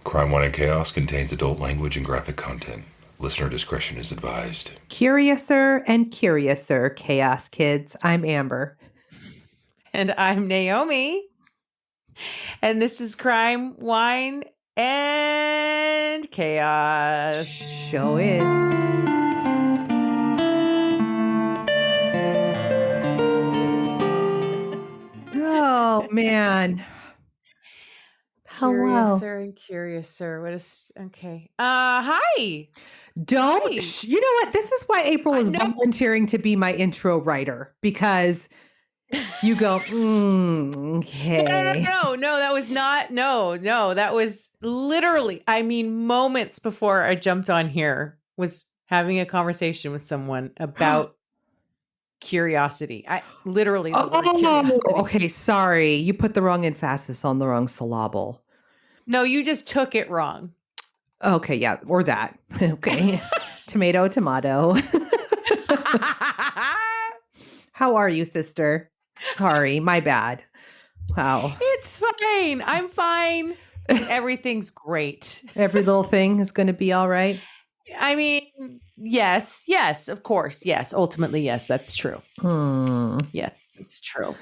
Crime, Wine, and Chaos contains adult language and graphic content. Listener discretion is advised. Curiouser and curiouser, Chaos Kids. I'm Amber. And I'm Naomi. And this is Crime, Wine, and Chaos. Show is. Oh, man. Hello. Curiouser and curiouser. What is... Okay. Hi. Don't... Hi. You know what? This is why April is volunteering to be my intro writer. Because you go, okay. No, that was not... No, that was literally... I mean, moments before I jumped on here was having a conversation with someone about... curiosity. I literally the word curiosity. Okay, sorry. You put the wrong emphasis on the wrong syllable. No, you just took it wrong. Okay, yeah, or that. Okay. Tomato. How are you, sister? Sorry, my bad. Wow. It's fine. I'm fine. Everything's great. Every little thing is going to be all right. I mean, yes, of course. Yes, ultimately, yes, that's true. Yeah, it's true.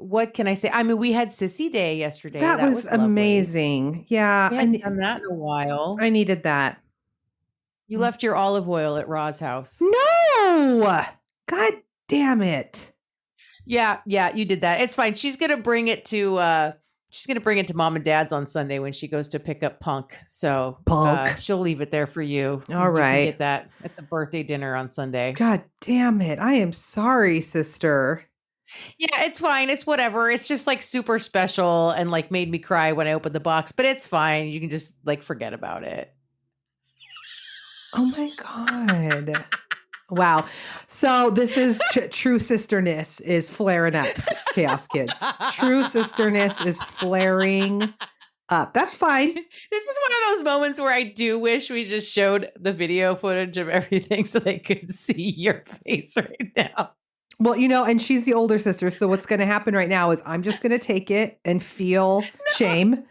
What can I say? I mean, we had Sissy Day yesterday. That was amazing. Lovely. Yeah. I hadn't done that in a while. I needed that. You left your olive oil at Ra's house. No! God damn it. Yeah, you did that. It's fine. She's going to bring it to... She's going to bring it to mom and dad's on Sunday when she goes to pick up Punk. So she'll leave it there for you. All right. You can get that at the birthday dinner on Sunday. God damn it. I am sorry, sister. Yeah, it's fine. It's whatever. It's just like super special and like made me cry when I opened the box, but it's fine. You can just like forget about it. Oh my God. Wow. So this is true sisterness is flaring up, Chaos Kids. True sisterness is flaring up. That's fine. This is one of those moments where I do wish we just showed the video footage of everything so they could see your face right now. Well, you know, and she's the older sister. So what's going to happen right now is I'm just going to take it and feel shame.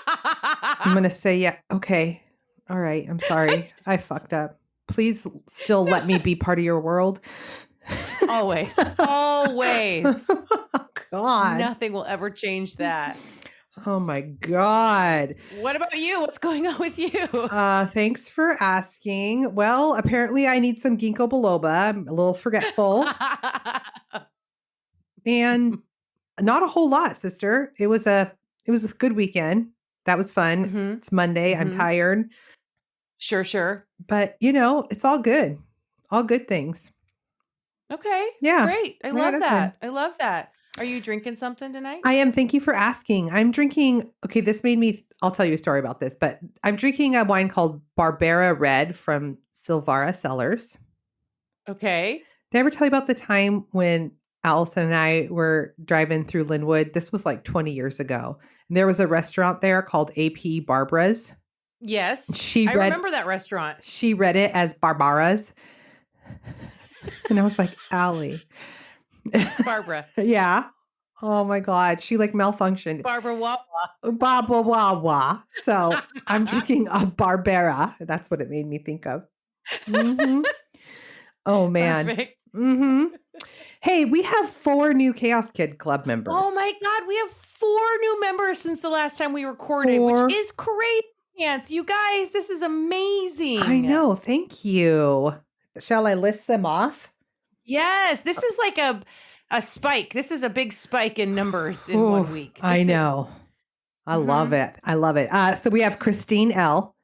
I'm going to say, yeah, okay. All right. I'm sorry. I fucked up. Please still let me be part of your world. Always. Oh, God. Nothing will ever change that. Oh my God. What about you? What's going on with you? Thanks for asking. Well, apparently I need some ginkgo biloba. I'm a little forgetful. And not a whole lot, sister. It was a good weekend. That was fun. Mm-hmm. It's Monday. Mm-hmm. I'm tired. Sure. But, you know, it's all good. All good things. Okay. Yeah. Great. I love that. Are you drinking something tonight? I am. Thank you for asking. I'm drinking. Okay. I'll tell you a story about this, but I'm drinking a wine called Barbera Red from Silvara Cellars. Okay. Did I ever tell you about the time when Allison and I were driving through Linwood? This was like 20 years ago. And there was a restaurant there called AP Barbara's. Yes. I remember that restaurant. She read it as Barbara's. And I was like, Allie. It's Barbara. Yeah. Oh my God. She like malfunctioned. Barbara Wawa. Barbara Wawa. So I'm drinking a Barbera. That's what it made me think of. Mm-hmm. Oh man. Perfect. Mm-hmm. Hey, we have 4 new Chaos Kid Club members. Oh my God. We have 4 new members since the last time we recorded, which is crazy. You guys, this is amazing. I know. Thank you. Shall I list them off? Yes. This is like a spike. This is a big spike in numbers in 1 week. I know. I love it. So we have Christine L.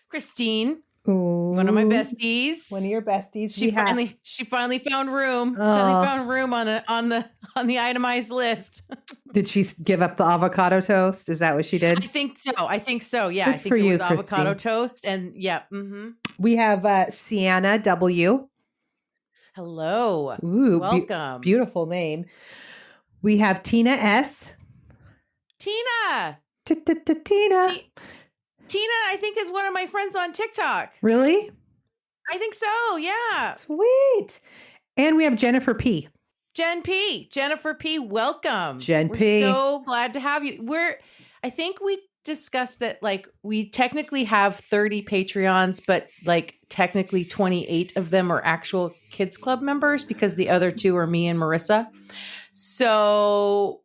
Christine. Ooh. One of my besties. One of your besties. She finally found room. Finally found room on the itemized list. Did she give up the avocado toast? Is that what she did? I think so. Yeah. Good I think it was avocado toast. And yeah. Mm-hmm. We have Sienna W. Hello. Ooh, welcome. Beautiful name. We have Tina S. Tina. Tina. Tina, I think, is one of my friends on TikTok. Really? I think so, yeah. Sweet. And we have Jennifer P. Jennifer P, welcome. We're so glad to have you. I think we discussed that like we technically have 30 Patreons, but like technically 28 of them are actual Kids Club members because the other 2 are me and Marissa. So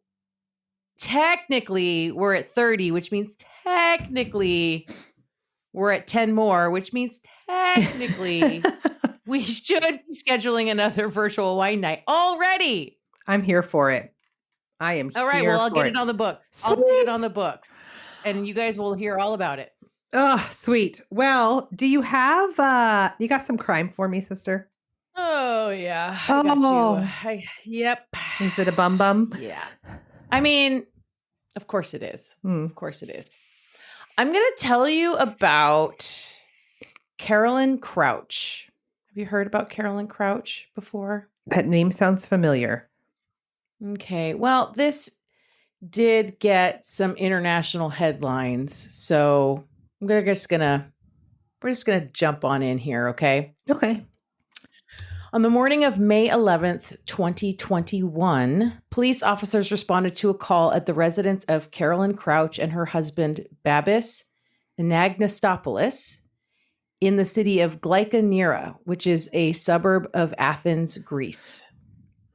technically we're at 30, which means technically we're at 10 more, which means technically we should be scheduling another virtual wine night already. I'm here for it. I am All right. here Well, I'll for get it on the book. I'll get it on the books. And you guys will hear all about it. Oh, sweet. Well, do you have you got some crime for me, sister? Oh, yeah. I got you. Yep. Is it a bum bum? Yeah. I mean, of course it is. Of course it is. I'm going to tell you about Carolyn Crouch. Have you heard about Carolyn Crouch before? That name sounds familiar. Okay. Well, this did get some international headlines. So we're just gonna jump on in here, okay? Okay. On the morning of May 11th, 2021, police officers responded to a call at the residence of Carolyn Crouch and her husband, Babis Anagnostopoulos, in the city of Glykanira, which is a suburb of Athens, Greece.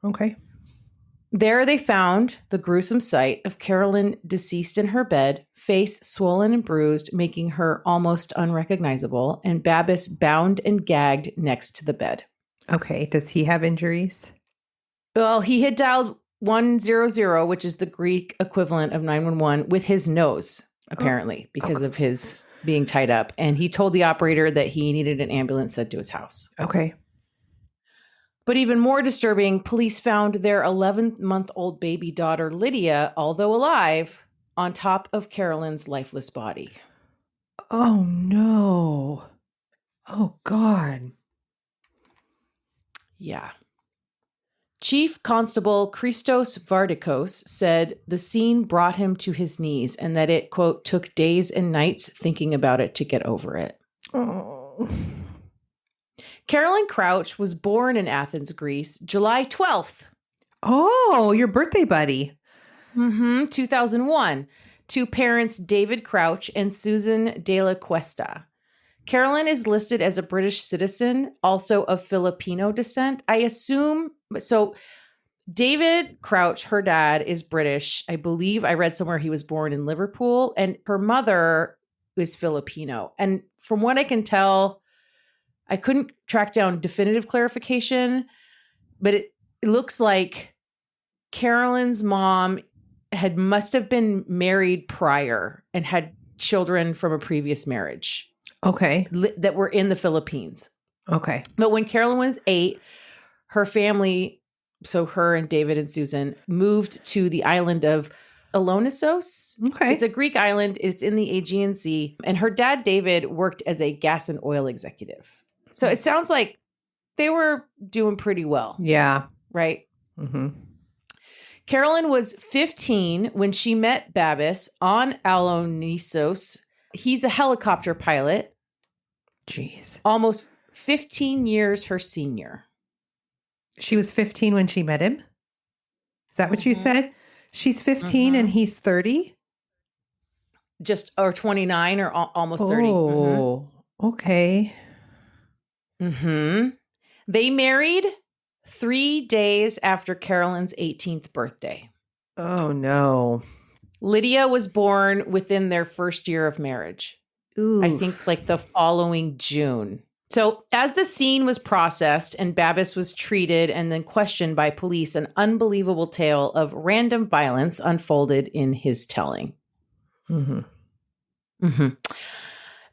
Okay. There they found the gruesome sight of Carolyn deceased in her bed, face swollen and bruised, making her almost unrecognizable, and Babis bound and gagged next to the bed. Okay. Does he have injuries? Well, he had dialed 100, which is the Greek equivalent of 911, with his nose, apparently, because of his being tied up. And he told the operator that he needed an ambulance sent to his house. Okay. But even more disturbing, police found their 11-month-old baby daughter, Lydia, although alive, on top of Carolyn's lifeless body. Oh, no. Oh, God. Yeah. Chief Constable Christos Vardikos said the scene brought him to his knees and that it, quote, took days and nights thinking about it to get over it. Oh. Carolyn Crouch was born in Athens, Greece, July 12th. Oh, your birthday buddy. 2001, to parents David Crouch and Susan De La Cuesta. Carolyn is listed as a British citizen, also of Filipino descent. I assume, so David Crouch, her dad, is British. I believe I read somewhere he was born in Liverpool, and her mother is Filipino. And from what I can tell, I couldn't track down definitive clarification, but it looks like Carolyn's mom must have been married prior and had children from a previous marriage. Okay. That were in the Philippines. Okay. But when Carolyn was 8, her family, so her and David and Susan, moved to the island of Alonissos. Okay. It's a Greek island. It's in the Aegean Sea. And her dad, David, worked as a gas and oil executive. So it sounds like they were doing pretty well. Yeah. Right? Mm-hmm. Carolyn was 15 when she met Babis on Alonissos. He's a helicopter pilot. Jeez. Almost 15 years her senior. She was 15 when she met him? Is that what you said? She's 15 and he's 30? Or 29 or almost 30. Oh, okay. They married 3 days after Carolyn's 18th birthday. Oh, no. Lydia was born within their first year of marriage. Ooh. I think like the following June. So as the scene was processed and Babis was treated and then questioned by police, an unbelievable tale of random violence unfolded in his telling.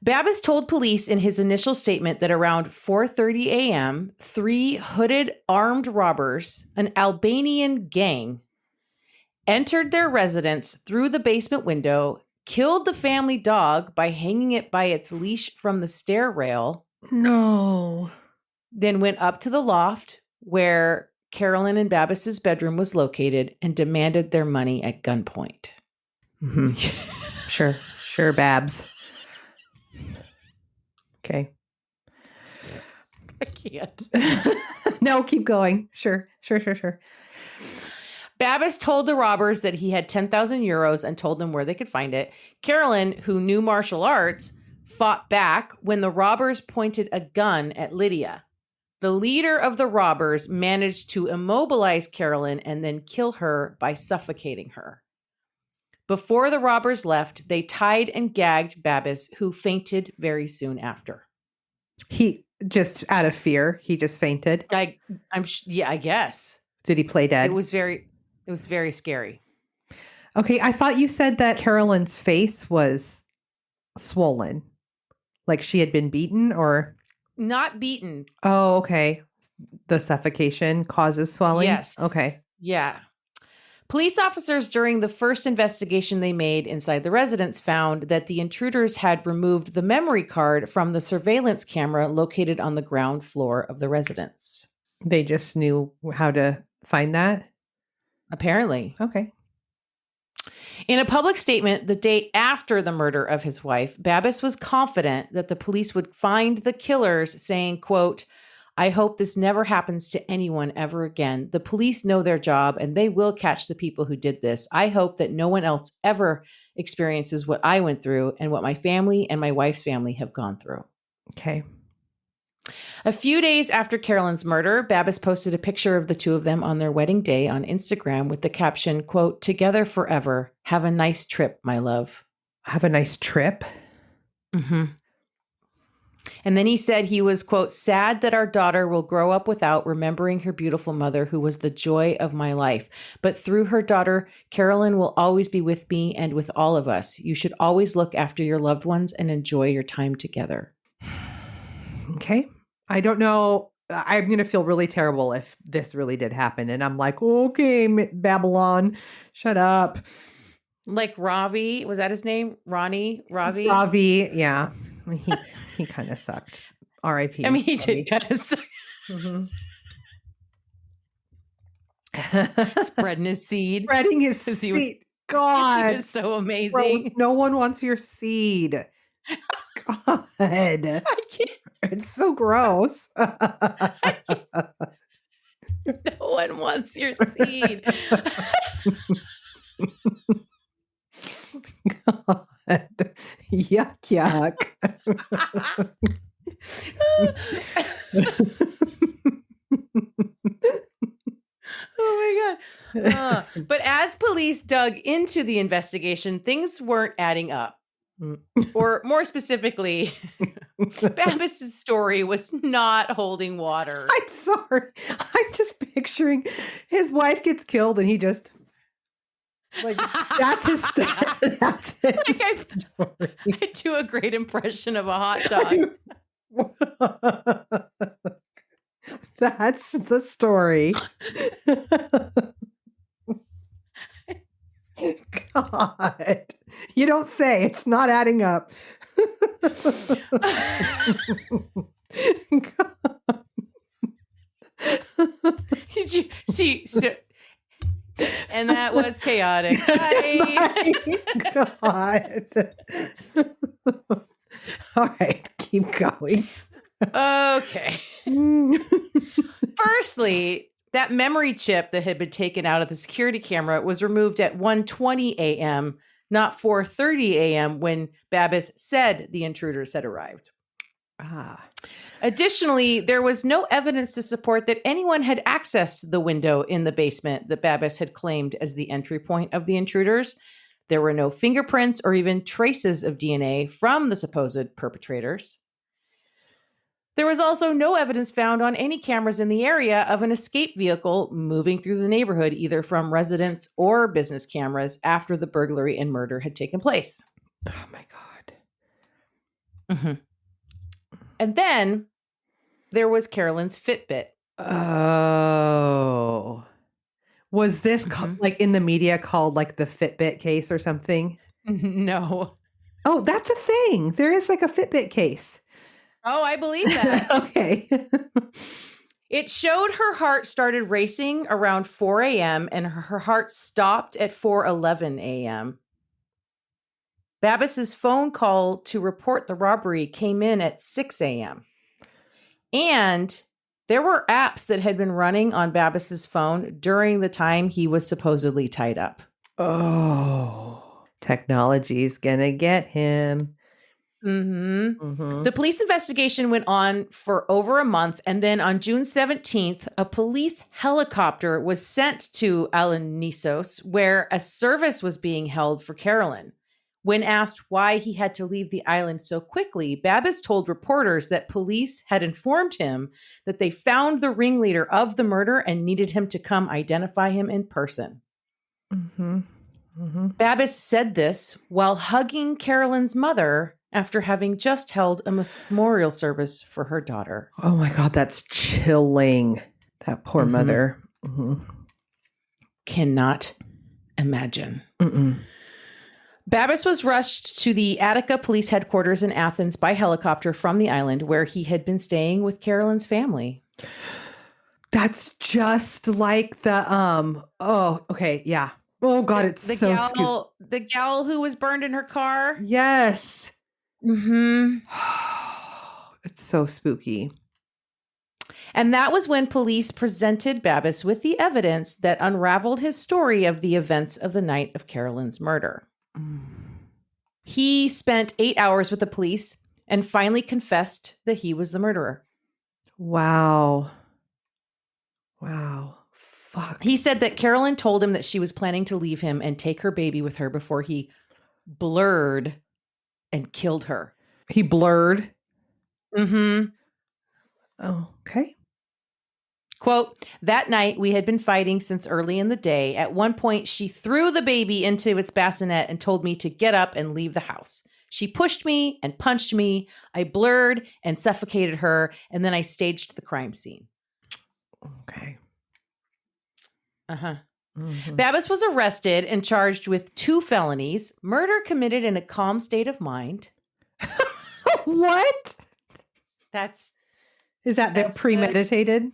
Babis told police in his initial statement that around 4:30 a.m., 3 hooded armed robbers, an Albanian gang, entered their residence through the basement window, killed the family dog by hanging it by its leash from the stair rail. No. Then went up to the loft where Carolyn and Babis's bedroom was located and demanded their money at gunpoint. Sure, Babs. Okay. I can't. No, keep going. Sure. Babbis told the robbers that he had 10,000 euros and told them where they could find it. Carolyn, who knew martial arts, fought back when the robbers pointed a gun at Lydia. The leader of the robbers managed to immobilize Carolyn and then kill her by suffocating her. Before the robbers left, they tied and gagged Babbis, who fainted very soon after. He just out of fear, he just fainted. I guess. Did he play dead? It was very scary. Okay, I thought you said that Carolyn's face was swollen, like she had been beaten, or Not beaten. oh, okay. The suffocation causes swelling. Yes. Okay. Yeah. Police officers during the first investigation they made inside the residence found that the intruders had removed the memory card from the surveillance camera located on the ground floor of the residence. They just knew how to find that. Apparently. Okay. In a public statement the day after the murder of his wife, Babbis was confident that the police would find the killers, saying, quote, "I hope this never happens to anyone ever again. The police know their job and they will catch the people who did this. I hope that no one else ever experiences what I went through and what my family and my wife's family have gone through." Okay. A few days after Carolyn's murder, Babbis posted a picture of the two of them on their wedding day on Instagram with the caption, quote, "Together forever. Have a nice trip, my love." Have a nice trip. Mm-hmm. And then he said he was, quote, "sad that our daughter will grow up without remembering her beautiful mother, who was the joy of my life. But through her daughter, Carolyn will always be with me and with all of us. You should always look after your loved ones and enjoy your time together." Okay. I don't know. I'm going to feel really terrible if this really did happen. And I'm like, okay, Babylon, shut up. Like Ravi, was that his name? Ravi? Ravi, yeah. He kind of sucked. R.I.P. I mean, he did kind of suck. Mhm. Spreading his seed. Spreading his 'Cause he seed. was- God. He was so amazing. Gross. No one wants your seed. God. I can't. It's so gross. No one wants your seed. God. Yuck, yuck. Oh my God. But as police dug into the investigation, things weren't adding up. Or more specifically, Babbis' story was not holding water. I'm sorry. I'm just picturing his wife gets killed and he just like that's his that's his Like I do a great impression of a hot dog. That's the story. God, you don't say. It's not adding up. Did you see? And that was chaotic. Bye. God. All right, keep going. Okay. Firstly, that memory chip that had been taken out of the security camera was removed at 1:20 a.m., not 4:30 a.m. when Babbis said the intruders had arrived. Additionally, there was no evidence to support that anyone had accessed the window in the basement that Babbis had claimed as the entry point of the intruders. There were no fingerprints or even traces of DNA from the supposed perpetrators. There was also no evidence found on any cameras in the area of an escape vehicle moving through the neighborhood, either from residence or business cameras, after the burglary and murder had taken place. Oh my God. Mm-hmm. And then there was Carolyn's Fitbit. Oh. Was this like in the media called like the Fitbit case or something? No. Oh, that's a thing. There is like a Fitbit case. Oh, I believe that. Okay. It showed her heart started racing around 4 a.m. and her heart stopped at 4:11 a.m. Babbis's phone call to report the robbery came in at 6 a.m. And There were apps that had been running on Babis's phone during the time he was supposedly tied up. Oh, technology's gonna get him. The police investigation went on for over a month, and then on June 17th, a police helicopter was sent to Alanisos, where a service was being held for Carolyn. When asked why he had to leave the island so quickly, Babis told reporters that police had informed him that they found the ringleader of the murder and needed him to come identify him in person. Babis said this while hugging Carolyn's mother after having just held a memorial service for her daughter. Oh my God, that's chilling. That poor mother. Cannot imagine. Babis was rushed to the Attica police headquarters in Athens by helicopter from the island where he had been staying with Carolyn's family. That's just like the oh, okay, yeah. Oh God, it's the so gal, the gal who was burned in her car. Yes. It's so spooky. And that was when police presented Babis with the evidence that unraveled his story of the events of the night of Carolyn's murder. He spent 8 hours with the police and finally confessed that he was the murderer. Wow. Fuck. He said that Carolyn told him that she was planning to leave him and take her baby with her before he blurred and killed her. He blurred? Oh, okay. Quote, that night we had been fighting since early in the day. At one point, she threw the baby into its bassinet and told me to get up and leave the house. She pushed me and punched me. I blurred and suffocated her, and then I staged the crime scene. Okay. Babis was arrested and charged with 2 felonies, murder committed in a calm state of mind. What? Is that premeditated?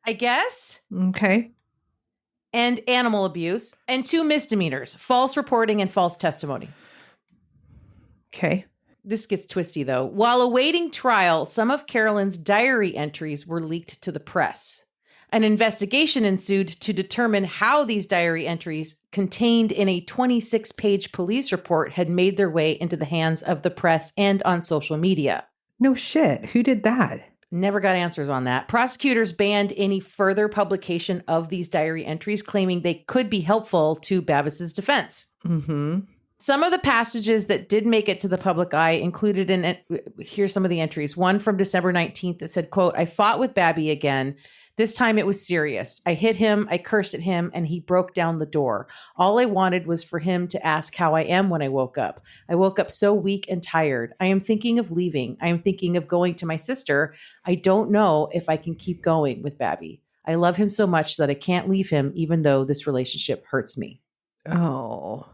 I guess. Okay. And animal abuse, and 2 misdemeanors, false reporting and false testimony. Okay. This gets twisty, though. While awaiting trial, some of Carolyn's diary entries were leaked to the press. An investigation ensued to determine how these diary entries contained in a 26-page police report had made their way into the hands of the press and on social media. No shit. Who did that? Never got answers on that. Prosecutors banned any further publication of these diary entries, claiming they could be helpful to Babis's defense. Some of the passages that did make it to the public eye included here's some of the entries. One from December 19th that said, quote, I fought with Babby again. This time it was serious. I hit him, I cursed at him, and he broke down the door. All I wanted was for him to ask how I am when I woke up. I woke up so weak and tired. I am thinking of leaving. I am thinking of going to my sister. I don't know if I can keep going with Babby. I love him so much that I can't leave him, even though this relationship hurts me. Oh.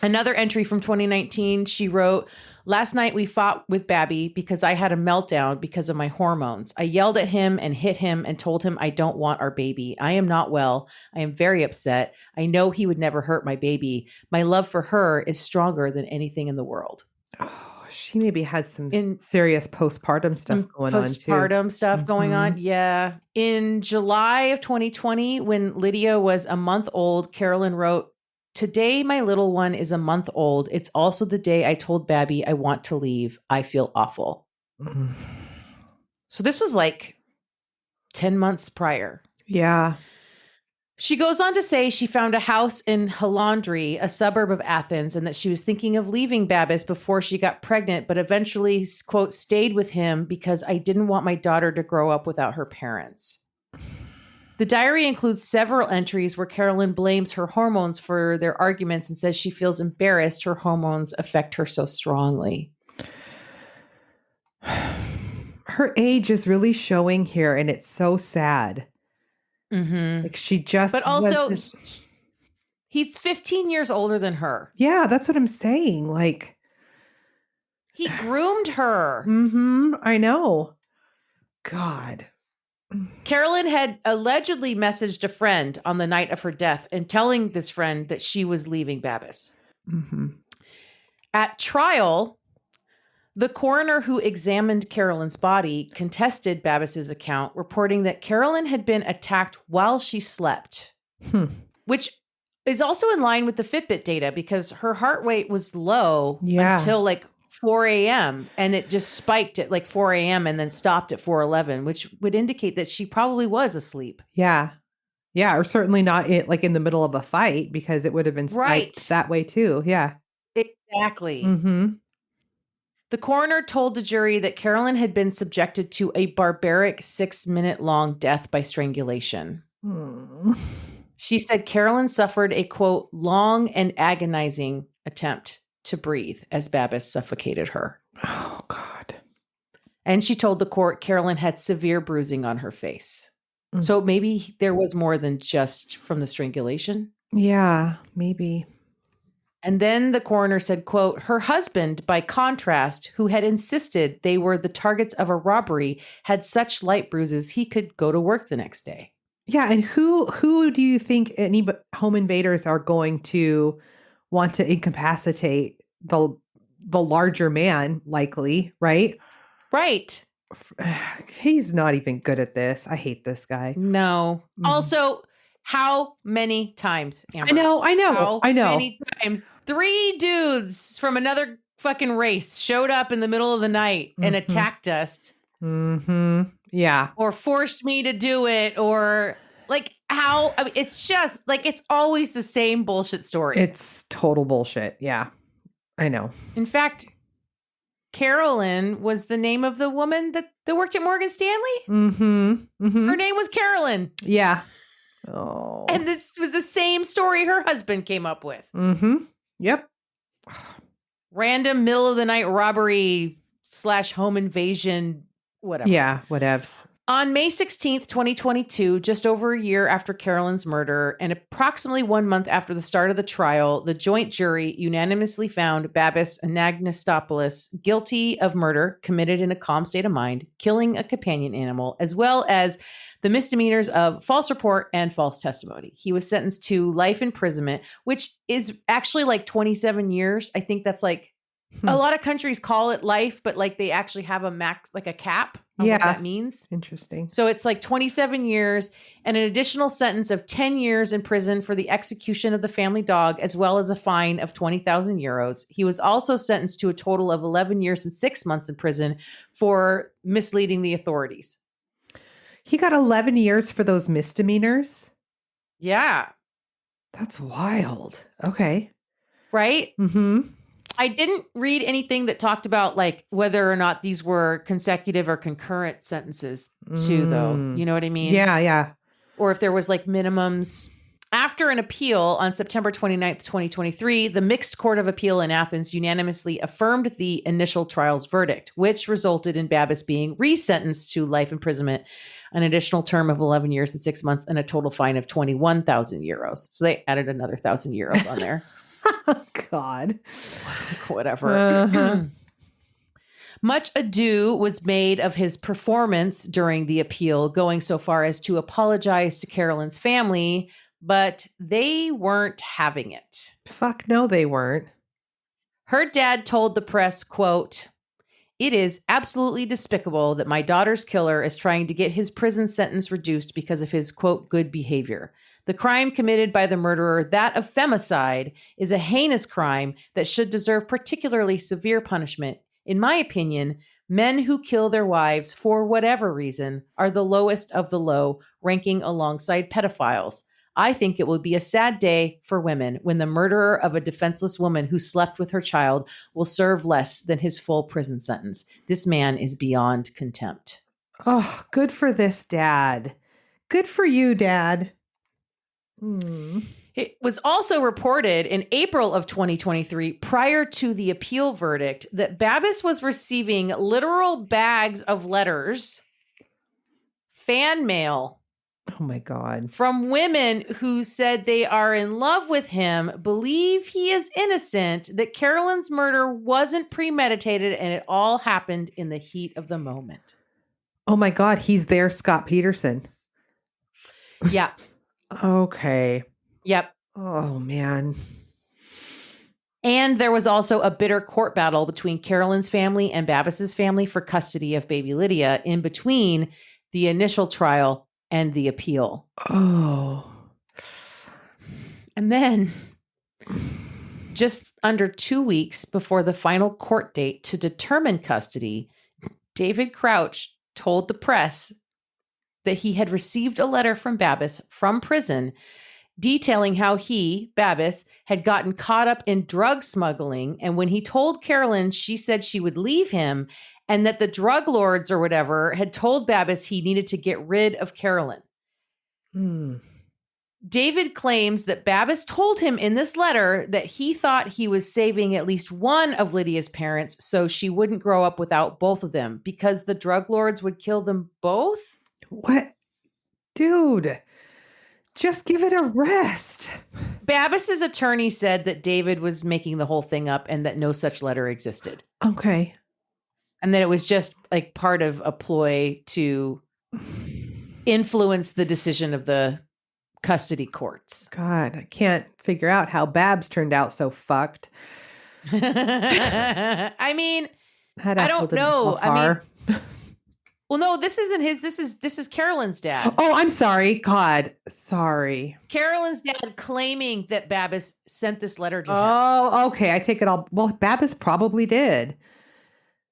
Another entry from 2019, she wrote, last night we fought with Babby because I had a meltdown because of my hormones. I yelled at him and hit him and told him I don't want our baby. I am not well. I am very upset. I know he would never hurt my baby. My love for her is stronger than anything in the world. Oh, she maybe had some serious postpartum stuff going on too. Postpartum stuff going on. Yeah. In July of 2020, when Lydia was a month old, Carolyn wrote, today, my little one is a month old. It's also the day I told Babby I want to leave. I feel awful. So this was like 10 months prior. Yeah. She goes on to say she found a house in Halandri, a suburb of Athens, and that she was thinking of leaving Babis before she got pregnant, but eventually, quote, stayed with him because I didn't want my daughter to grow up without her parents. The diary includes several entries where Carolyn blames her hormones for their arguments and says she feels embarrassed her hormones affect her so strongly. Her age is really showing here, and it's so sad. Like she just... But also, he's 15 years older than her. Yeah, that's what I'm saying. Like... He groomed her. I know. God... Carolyn had allegedly messaged a friend on the night of her death and telling this friend that she was leaving Babis. At trial, The coroner who examined Carolyn's body contested Babbis's account, reporting that Carolyn had been attacked while she slept, which is also in line with the Fitbit data because her heart rate was low until like 4 a.m. and it just spiked at like 4 a.m. and then stopped at 4:11, which would indicate that she probably was asleep. Yeah. Yeah. Or certainly not like in the middle of a fight because it would have been spiked that way too. Yeah. Exactly. Mm-hmm. The coroner told the jury that Carolyn had been subjected to a barbaric 6-minute-long death by strangulation. She said Carolyn suffered a, quote, long and agonizing attempt to breathe as Babbis suffocated her. Oh, God. And she told the court Carolyn had severe bruising on her face. So maybe there was more than just from the strangulation? Yeah, maybe. And then the coroner said, quote, her husband, by contrast, who had insisted they were the targets of a robbery, had such light bruises he could go to work the next day. Yeah, and who do you think any home invaders are going to want to incapacitate the larger man, likely, right? Right. He's not even good at this. I hate this guy. No. Also, how many times, Amber? I know. How many times? 3 dudes from another fucking race showed up in the middle of the night and attacked us. Yeah. Or forced me to do it, or like how, I mean, it's just like, it's always the same bullshit story. It's total bullshit. Yeah. I know. In fact, Carolyn was the name of the woman that worked at Morgan Stanley. Her name was Carolyn. Yeah. Oh. And this was the same story her husband came up with. Yep. Random middle of the night robbery / home invasion, whatever. Yeah, whatevs. On May 16th, 2022, just over a year after Carolyn's murder and approximately 1 month after the start of the trial, the joint jury unanimously found Babbis Anagnostopoulos guilty of murder committed in a calm state of mind, killing a companion animal, as well as the misdemeanors of false report and false testimony. He was sentenced to life imprisonment, which is actually like 27 years. I think that's like a lot of countries call it life, but like they actually have a max, like a cap on what that means. Interesting. So it's like 27 years and an additional sentence of 10 years in prison for the execution of the family dog, as well as a fine of 20,000 euros. He was also sentenced to a total of 11 years and 6 months in prison for misleading the authorities. He got 11 years for those misdemeanors? Yeah. That's wild. Okay. Right? I didn't read anything that talked about like whether or not these were consecutive or concurrent sentences too, though. You know what I mean? Yeah. Or if there was like minimums. After an appeal on September 29th, 2023, the Mixed Court of Appeal in Athens unanimously affirmed the initial trial's verdict, which resulted in Babbis being resentenced to life imprisonment, an additional term of 11 years and 6 months, and a total fine of 21,000 euros. So they added another 1,000 euros on there. God. Whatever. Much ado was made of his performance during the appeal, going so far as to apologize to Carolyn's family, but they weren't having it. Fuck no, they weren't. Her dad told the press, quote, "It is absolutely despicable that my daughter's killer is trying to get his prison sentence reduced because of his, quote, good behavior. The crime committed by the murderer, that of femicide, is a heinous crime that should deserve particularly severe punishment. In my opinion, men who kill their wives for whatever reason are the lowest of the low, ranking alongside pedophiles. I think it will be a sad day for women when the murderer of a defenseless woman who slept with her child will serve less than his full prison sentence. This man is beyond contempt." Oh, good for this dad. Good for you, Dad. It was also reported in April of 2023, prior to the appeal verdict, that Babbis was receiving literal bags of letters, fan mail. Oh my God. From women who said they are in love with him, believe he is innocent, that Carolyn's murder wasn't premeditated, and it all happened in the heat of the moment. Oh my God. He's there, Scott Peterson. Yeah. Okay. Yep. Oh man. And there was also a bitter court battle between Carolyn's family and Babbis's family for custody of baby Lydia in between the initial trial and the appeal. Oh. And then, just under 2 weeks before the final court date to determine custody, David Crouch told the press that he had received a letter from Babbis from prison detailing how he, Babbis, had gotten caught up in drug smuggling. And when he told Carolyn, she said she would leave him and that the drug lords or whatever had told Babbis he needed to get rid of Carolyn. David claims that Babbis told him in this letter that he thought he was saving at least one of Lydia's parents so she wouldn't grow up without both of them because the drug lords would kill them both. What? Dude, just give it a rest. Babbis's attorney said that David was making the whole thing up and that no such letter existed. Okay. And that it was just like part of a ploy to influence the decision of the custody courts. God, I can't figure out how Babs turned out so fucked. I mean, That I apple don't didn't know. fall far. Well, no, this isn't his. This is Carolyn's dad. Oh, I'm sorry. God, sorry. Carolyn's dad claiming that Babbis sent this letter to him. Oh, okay. I take it all. Well, Babbis probably did.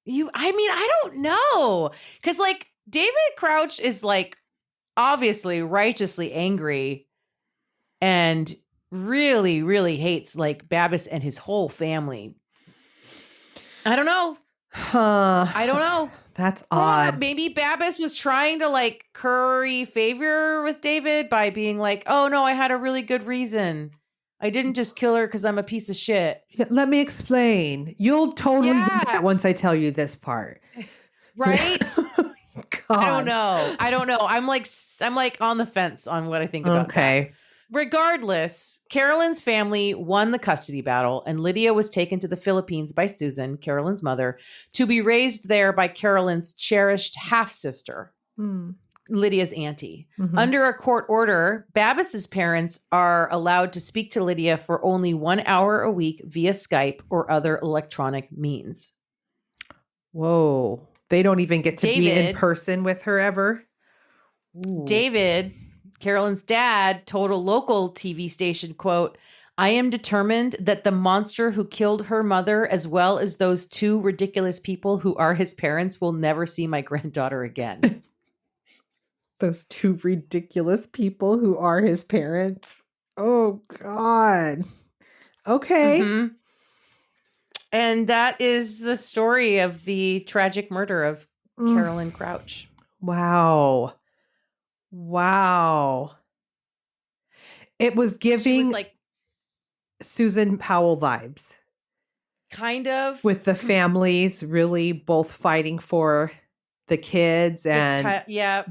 I don't know. Because like David Crouch is like obviously righteously angry and really, really hates like Babbis and his whole family. I don't know. I don't know. That's Or odd. maybe Babbis was trying to like curry favor with David by being like, oh no, I had a really good reason. I didn't just kill her because I'm a piece of shit. Yeah, let me explain. You'll totally Yeah. get that once I tell you this part. Right? God. I don't know. I'm like on the fence on what I think about that. Okay. Regardless, Carolyn's family won the custody battle, and Lydia was taken to the Philippines by Susan, Carolyn's mother, to be raised there by Carolyn's cherished half-sister, Lydia's auntie. Mhm. Under a court order, Babbis's parents are allowed to speak to Lydia for only 1 hour a week via Skype or other electronic means. Whoa. They don't even get to be in David- person with her ever? Ooh. David, Carolyn's dad, told a local TV station, quote, I am determined that the monster who killed her mother, as well as those two ridiculous people who are his parents, will never see my granddaughter again. Those two ridiculous people who are his parents. Oh, God. Okay. Mhm. And that is the story of the tragic murder of Carolyn Crouch. Wow. Wow. It was She giving was like Susan Powell vibes kind of with the families really both fighting for the kids, and yeah.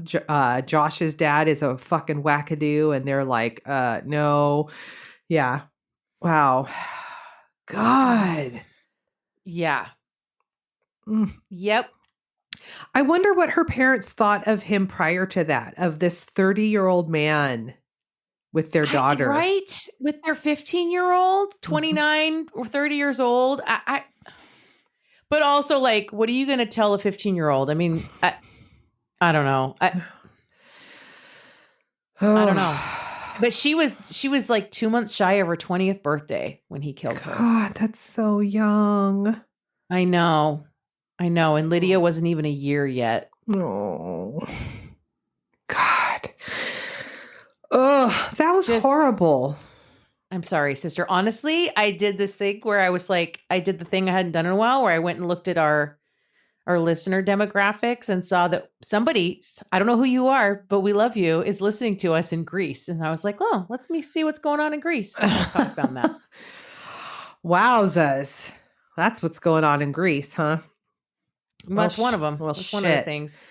Josh's dad is a fucking wackadoo, and they're like, no. Yeah. Wow. God. Yeah. Mm. Yep. I wonder what her parents thought of him prior to that, of this 30-year-old man with their daughter. Right? With their 15-year-old, 29 or 30 years old. But also, like, what are you going to tell a 15-year-old? I mean, I don't know. I don't know. But she was like 2 months shy of her 20th birthday when he killed her. God, that's so young. I know. And Lydia wasn't even a year yet. Oh, God. Oh, that was horrible. I'm sorry, sister. Honestly, I did this thing where I was like, I did the thing I hadn't done in a while where I went and looked at our listener demographics and saw that somebody, I don't know who you are, but we love you, is listening to us in Greece. And I was like, oh, let me see what's going on in Greece. And that's how I found that. Wowzers. That's what's going on in Greece, huh? Well, that's one of them. Well, That's one of the shit. things.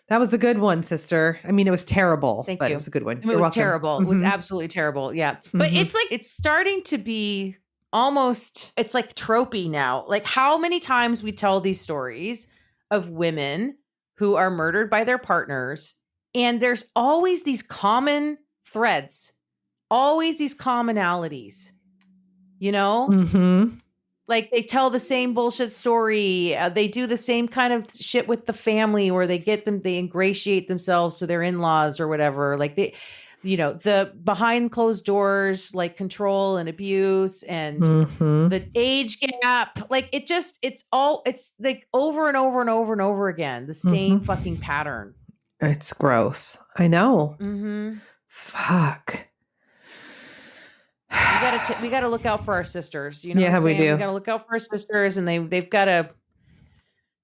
That was a good one, sister. I mean, it was terrible, Thank but you. it was a good one. I mean, You're it was welcome. terrible. It was Mhm. absolutely terrible. Yeah. But Mhm. it's like, it's starting to be almost, it's like tropey now. Like how many times we tell these stories of women who are murdered by their partners. And there's always these common threads, always these commonalities, you know? Mhm. Like they tell the same bullshit story. They do the same kind of shit with the family where they ingratiate themselves to their in-laws or whatever. Like the behind closed doors, like control and abuse and the age gap. Like it's like over and over and over and over again, the same fucking pattern. It's gross. I know. Mm-hmm. Fuck. We gotta look out for our sisters. You know, Yeah, what I'm we saying? do. We gotta look out for our sisters, and they've got to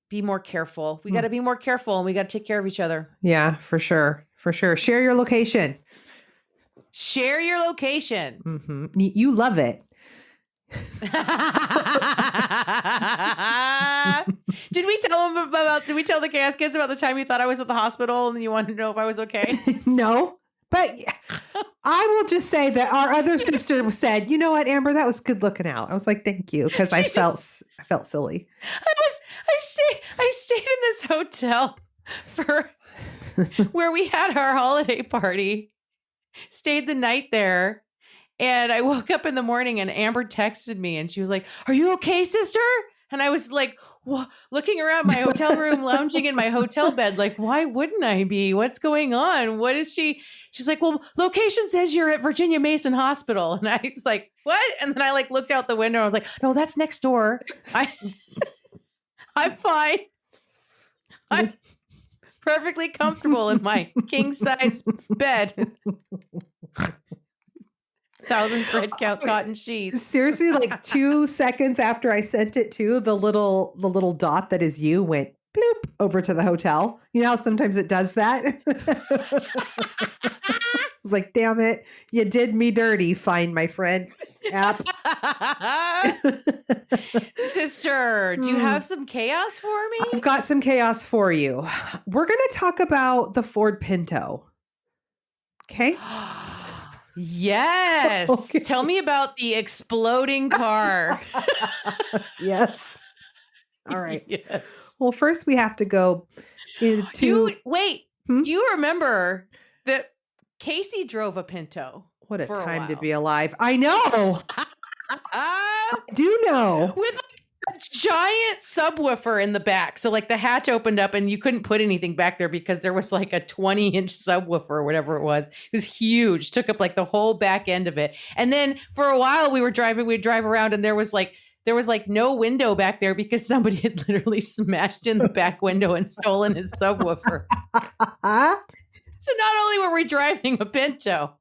be more careful. We got to be more careful, and we got to take care of each other. Yeah, for sure. For sure. Share your location. Share your location. Mm-hmm. You love it. Did we tell the Chaos Kids about the time you thought I was at the hospital and you wanted to know if I was okay? No, but I will just say that our other sister said, "You know what, Amber, that was good looking out." I was like, "Thank you," because I felt silly. I stayed in this hotel where we had our holiday party. Stayed the night there. And I woke up in the morning and Amber texted me and she was like, "Are you okay, sister?" And I was like, looking around my hotel room, lounging in my hotel bed, like, why wouldn't I be? What's going on? What is she? She's like, "Well, location says you're at Virginia Mason Hospital." And I was like, "What?" And then I like looked out the window. And I was like, "No, that's next door. I'm fine. I'm perfectly comfortable in my king size bed. 1,000 thread count cotton sheets." Seriously, like 2 seconds after I sent it to the little dot that is you went bloop over to the hotel. You know how sometimes it does that? I was like, damn it. You did me dirty, Find My Friend app. Sister, do you have some chaos for me? I've got some chaos for you. We're going to talk about the Ford Pinto. Okay? Yes. Okay. Tell me about the exploding car. Yes. All right. Yes. Well, first we have to go into... You remember that Casey drove a Pinto. What a for time to while. be alive. I know. I do know. With a giant subwoofer in the back. So like the hatch opened up and you couldn't put anything back there because there was like a 20-inch subwoofer or whatever it was. It was huge. Took up like the whole back end of it. And then for a while we'd drive around and there was like no window back there because somebody had literally smashed in the back window and stolen his subwoofer. So not only were we driving a Pinto,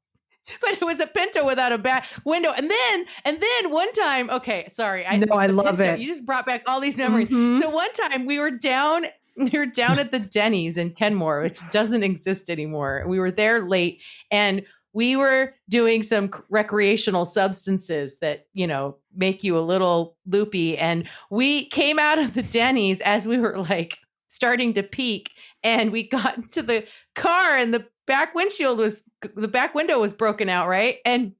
but it was a Pinto without a back window. And then one time, okay, sorry. I love Pinto, it. You just brought back all these memories. Mm-hmm. So one time we were down at the Denny's in Kenmore, which doesn't exist anymore. We were there late and we were doing some recreational substances that, you know, make you a little loopy. And we came out of the Denny's as we were like starting to peak and we got into the car and the back window was broken out, right? And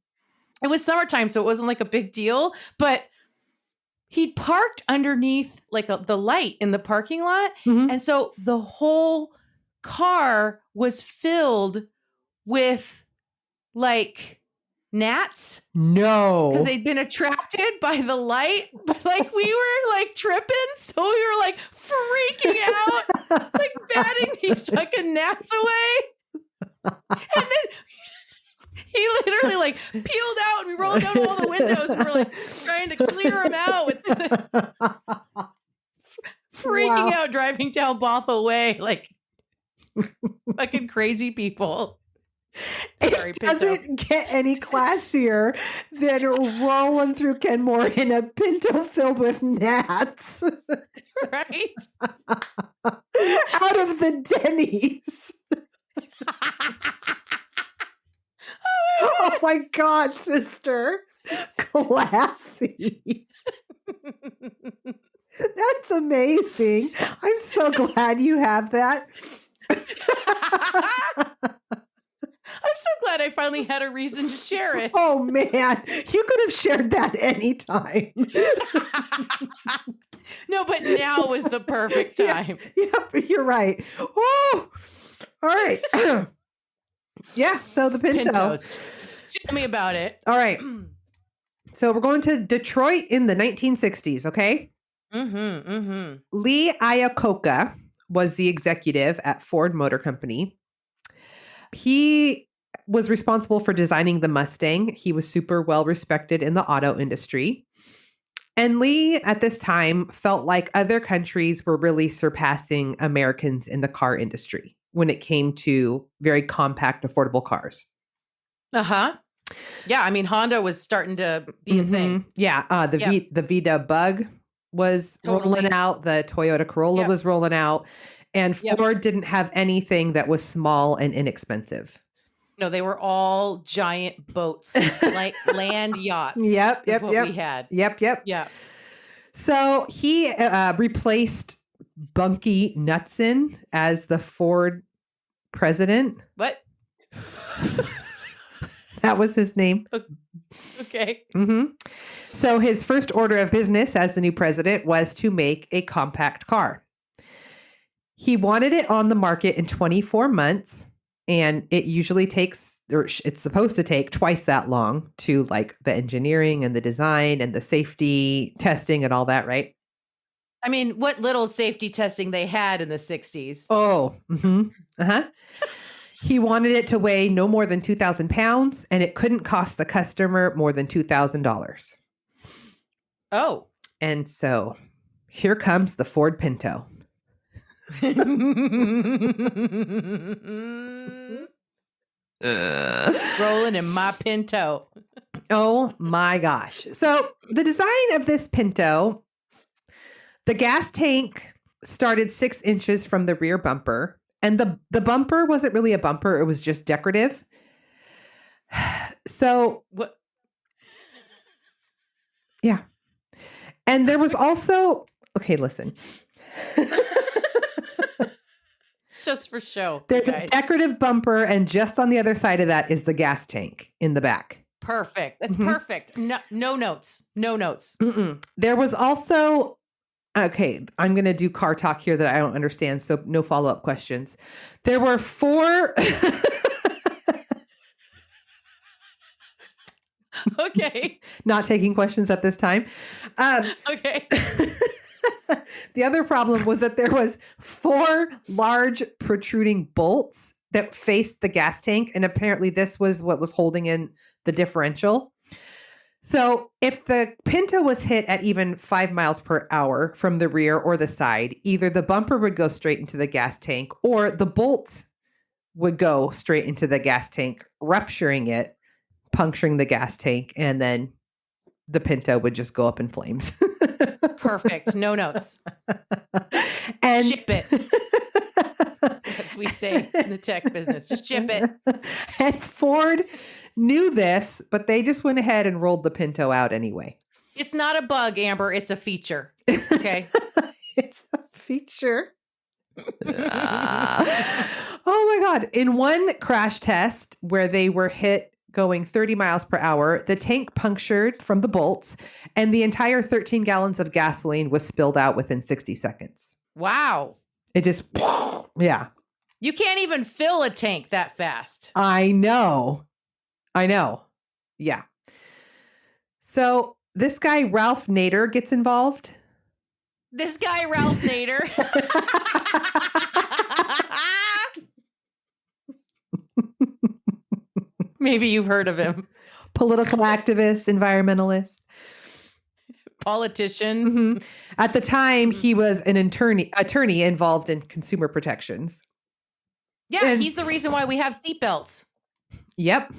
it was summertime, so it wasn't like a big deal, but he'd parked underneath like the light in the parking lot. Mm-hmm. And so the whole car was filled with like gnats. No. Because they'd been attracted by the light. But like we were like tripping. So we were like freaking out. Like batting these fucking gnats away. And then he literally like peeled out and we rolled down all the windows and we're like trying to clear them out with freaking out driving down Bothell Way like fucking crazy people. Sorry, It doesn't Pinto. get any classier than rolling through Kenmore in a Pinto filled with gnats Right? out of the Denny's. Oh my God, sister. Classy. That's amazing. I'm so glad you have that. I'm so glad I finally had a reason to share it. Oh man, you could have shared that anytime. No, but now was the perfect time. Yep, you're right. Oh, all right. Yeah, so the Pinto. Pintos. Tell me about it. All right. So we're going to Detroit in the 1960s, okay? Lee Iacocca was the executive at Ford Motor Company. He was responsible for designing the Mustang. He was super well respected in the auto industry. And Lee, at this time, felt like other countries were really surpassing Americans in the car industry when it came to very compact, affordable cars. Uh-huh. Yeah, I mean, Honda was starting to be a thing. Yeah, the Vita Bug was rolling out. The Toyota Corolla was rolling out. And Ford didn't have anything that was small and inexpensive. No, they were all giant boats, like land yachts. Yep. We had. Yep. Yeah. So he replaced Bunky Knudsen as the Ford president. What? That was his name. Okay. So his first order of business as the new president was to make a compact car. He wanted it on the market in 24 months, and it usually takes, or it's supposed to take twice that long to like the engineering and the design and the safety testing and all that, right? I mean, what little safety testing they had in the 60s. Oh, He wanted it to weigh no more than 2,000 pounds, and it couldn't cost the customer more than $2,000. Oh. And so here comes the Ford Pinto. Rolling in my Pinto. Oh my gosh. So the design of this Pinto, the gas tank started 6 inches from the rear bumper. And the bumper wasn't really a bumper. It was just decorative. So what? Yeah. And there was also, okay, listen. It's just for show. There's a decorative bumper, and just on the other side of that is the gas tank in the back. Perfect. That's perfect. No notes. No notes. There was also, okay, I'm going to do car talk here that I don't understand, so no follow-up questions. There were 4... Okay. Not taking questions at this time. Okay. The other problem was that there was 4 large protruding bolts that faced the gas tank, and apparently this was what was holding in the differential. So if the Pinto was hit at even 5 miles per hour from the rear or the side, either the bumper would go straight into the gas tank or the bolts would go straight into the gas tank, rupturing it, puncturing the gas tank, and then the Pinto would just go up in flames. Perfect. No notes. And ship it. As we say in the tech business. Just ship it. And Ford knew this, but they just went ahead and rolled the Pinto out anyway. It's not a bug, Amber. It's a feature. Okay. It's a feature. Oh my God. In one crash test where they were hit going 30 miles per hour, the tank punctured from the bolts, and the entire 13 gallons of gasoline was spilled out within 60 seconds. Wow. It just, yeah. You can't even fill a tank that fast. I know. Yeah. So this guy, Ralph Nader, gets involved. This guy, Ralph Nader. Maybe you've heard of him. Political activist, environmentalist. Politician. At the time, he was an attorney involved in consumer protections. Yeah, and he's the reason why we have seatbelts. Yep.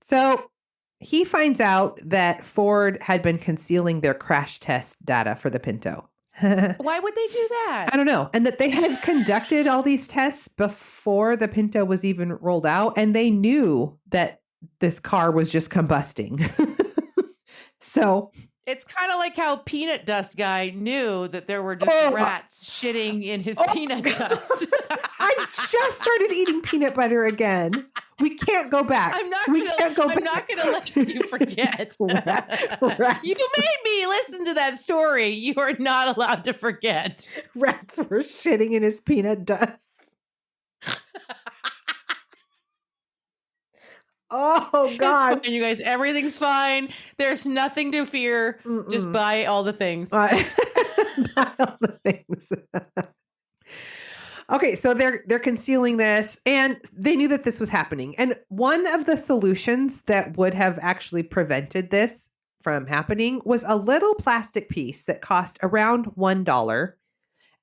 So he finds out that Ford had been concealing their crash test data for the Pinto. Why would they do that? I don't know. And that they had conducted all these tests before the Pinto was even rolled out. And they knew that this car was just combusting. So it's kind of like how Peanut Dust Guy knew that there were just rats shitting in his peanut dust. I just started eating peanut butter again. We can't go back. I'm not going to let you forget. Rats. You made me listen to that story. You are not allowed to forget. Rats were shitting in his peanut dust. Oh, God. It's fine, you guys. Everything's fine. There's nothing to fear. Just buy all the things. Buy all the things. Okay, so they're concealing this, and they knew that this was happening. And one of the solutions that would have actually prevented this from happening was a little plastic piece that cost around $1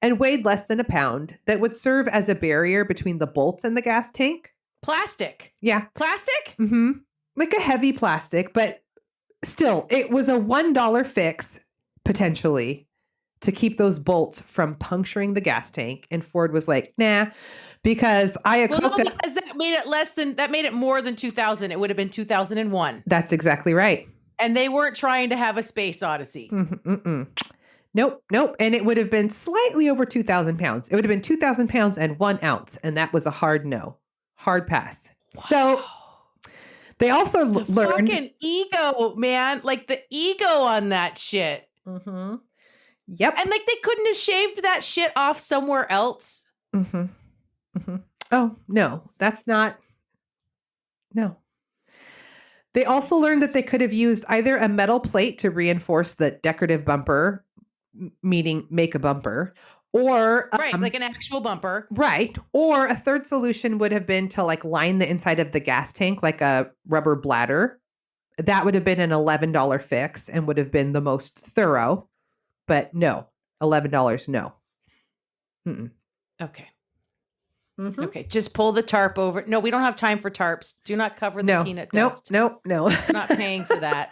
and weighed less than a pound that would serve as a barrier between the bolts and the gas tank. Plastic. Yeah. Plastic? Mm-hmm. Like a heavy plastic, but still, it was a $1 fix, potentially, to keep those bolts from puncturing the gas tank. And Ford was like, nah, because Well, no, because that made it more than 2000. It would have been 2001. That's exactly right. And they weren't trying to have a space odyssey. Nope. And it would have been slightly over 2,000 pounds. It would have been 2,000 pounds and 1 ounce. And that was a hard no. Hard pass. Wow. So they also learned. Fucking ego, man. Like the ego on that shit. Mm-hmm. Yep. And like they couldn't have shaved that shit off somewhere else. Oh, no, that's not. No. They also learned that they could have used either a metal plate to reinforce the decorative bumper, meaning make a bumper, or right, like an actual bumper. Right. Or a third solution would have been to like line the inside of the gas tank like a rubber bladder. That would have been an $11 fix and would have been the most thorough. But no, $11, no. Okay. Okay, just pull the tarp over. No, we don't have time for tarps. Do not cover the peanut dust. No. We're not paying for that.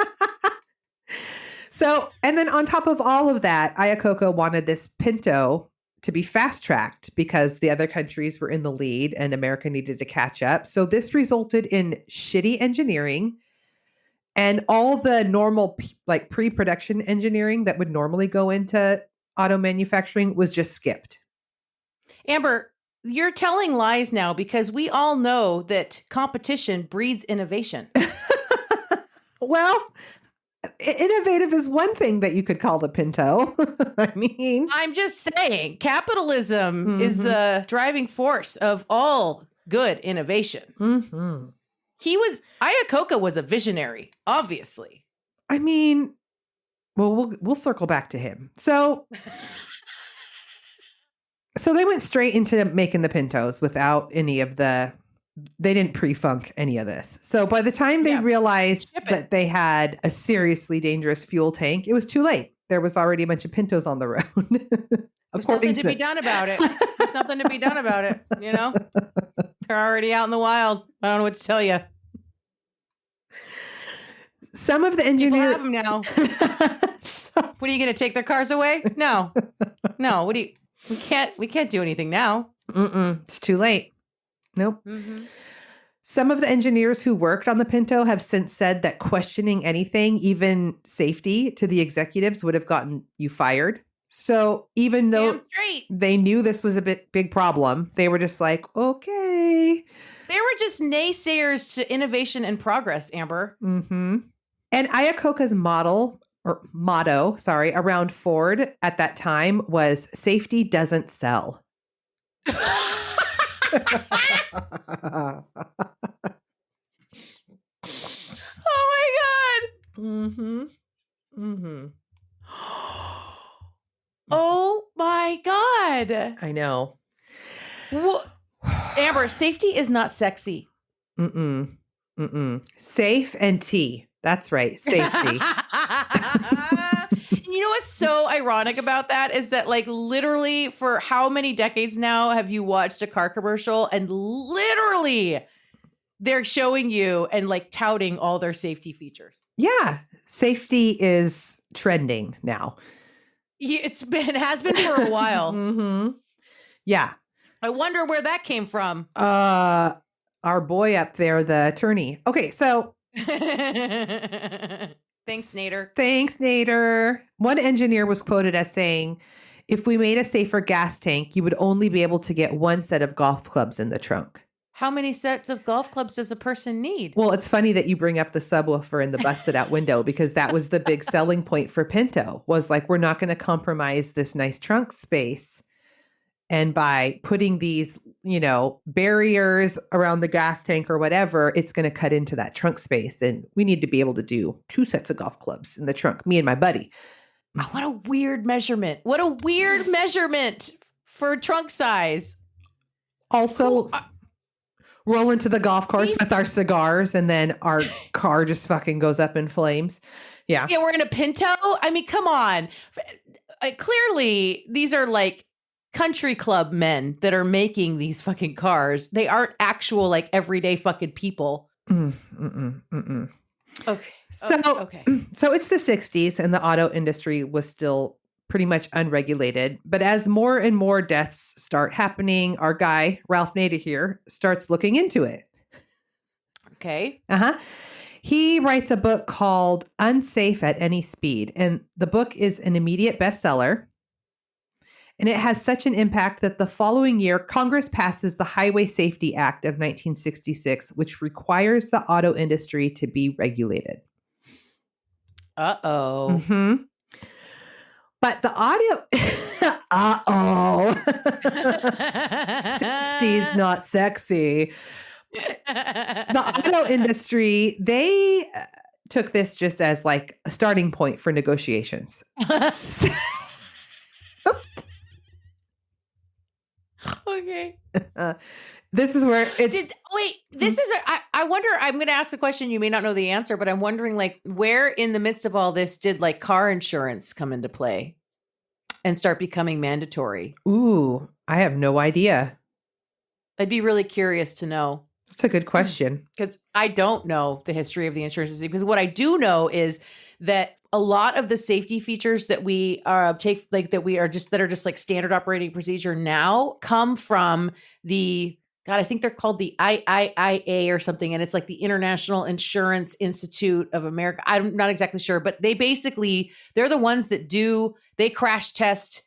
So, and then on top of all of that, Iacocca wanted this Pinto to be fast-tracked because the other countries were in the lead and America needed to catch up. So this resulted in shitty engineering and all the normal like pre-production engineering that would normally go into auto manufacturing was just skipped. Amber, you're telling lies now because we all know that competition breeds innovation. Well, innovative is one thing that you could call the Pinto. I mean, I'm just saying capitalism is the driving force of all good innovation. Iacocca was a visionary, obviously. I mean, well, we'll circle back to him. So they went straight into making the Pintos without any of they didn't pre-funk any of this. So by the time they realized that they had a seriously dangerous fuel tank, it was too late. There was already a bunch of Pintos on the road. There's nothing to be done about it. There's nothing to be done about it. You know, they're already out in the wild. I don't know what to tell you. Some of the engineers have them now. What are you going to take their cars away? No. What do you? We can't do anything now. It's too late. Nope. Some of the engineers who worked on the Pinto have since said that questioning anything, even safety, to the executives would have gotten you fired. So even though they knew this was a big problem, they were just like, okay. They were just naysayers to innovation and progress, Amber. And Iacocca's motto around Ford at that time was safety doesn't sell. Oh my God. Oh my God. I know. Well, Amber, safety is not sexy. Safe and tea. That's right. Safety. You know what's so ironic about that is that like literally for how many decades now have you watched a car commercial and literally they're showing you and like touting all their safety features. Yeah. Safety is trending now. It has been for a while. Yeah. I wonder where that came from. Our boy up there, the attorney. Okay. So Thanks, Nader. Thanks, Nader. One engineer was quoted as saying, if we made a safer gas tank, you would only be able to get one set of golf clubs in the trunk. How many sets of golf clubs does a person need? Well, it's funny that you bring up the subwoofer and the busted out window because that was the big selling point for Pinto was like, we're not going to compromise this nice trunk space. And by putting these, barriers around the gas tank or whatever, it's going to cut into that trunk space. And we need to be able to do 2 sets of golf clubs in the trunk, me and my buddy. Oh, what a weird measurement. What a weird measurement for trunk size. Also, roll into the golf course with our cigars, and then our car just fucking goes up in flames. Yeah. Yeah, we're in a Pinto. I mean, come on. Clearly, these are like country club men that are making these fucking cars. They aren't actual like everyday fucking people. Okay. So it's the 60s and the auto industry was still pretty much unregulated. But as more and more deaths start happening, our guy, Ralph Nader here, starts looking into it. Okay. He writes a book called Unsafe at Any Speed. And the book is an immediate bestseller. And it has such an impact that the following year, Congress passes the Highway Safety Act of 1966, which requires the auto industry to be regulated. Uh-oh. Mm-hmm. But the audio... Safety's not sexy. The auto industry, they took this just as like a starting point for negotiations. Okay. This is where it's... I wonder, I'm going to ask a question. You may not know the answer, but I'm wondering like where in the midst of all this did like car insurance come into play and start becoming mandatory? Ooh, I have no idea. I'd be really curious to know. That's a good question. Because I don't know the history of the insurance system. Because what I do know is that a lot of the safety features that we take, like that are just like standard operating procedure now, come from I think they're called the IIIA or something, and it's like the International Insurance Institute of America. I'm not exactly sure, but they're the ones that they crash test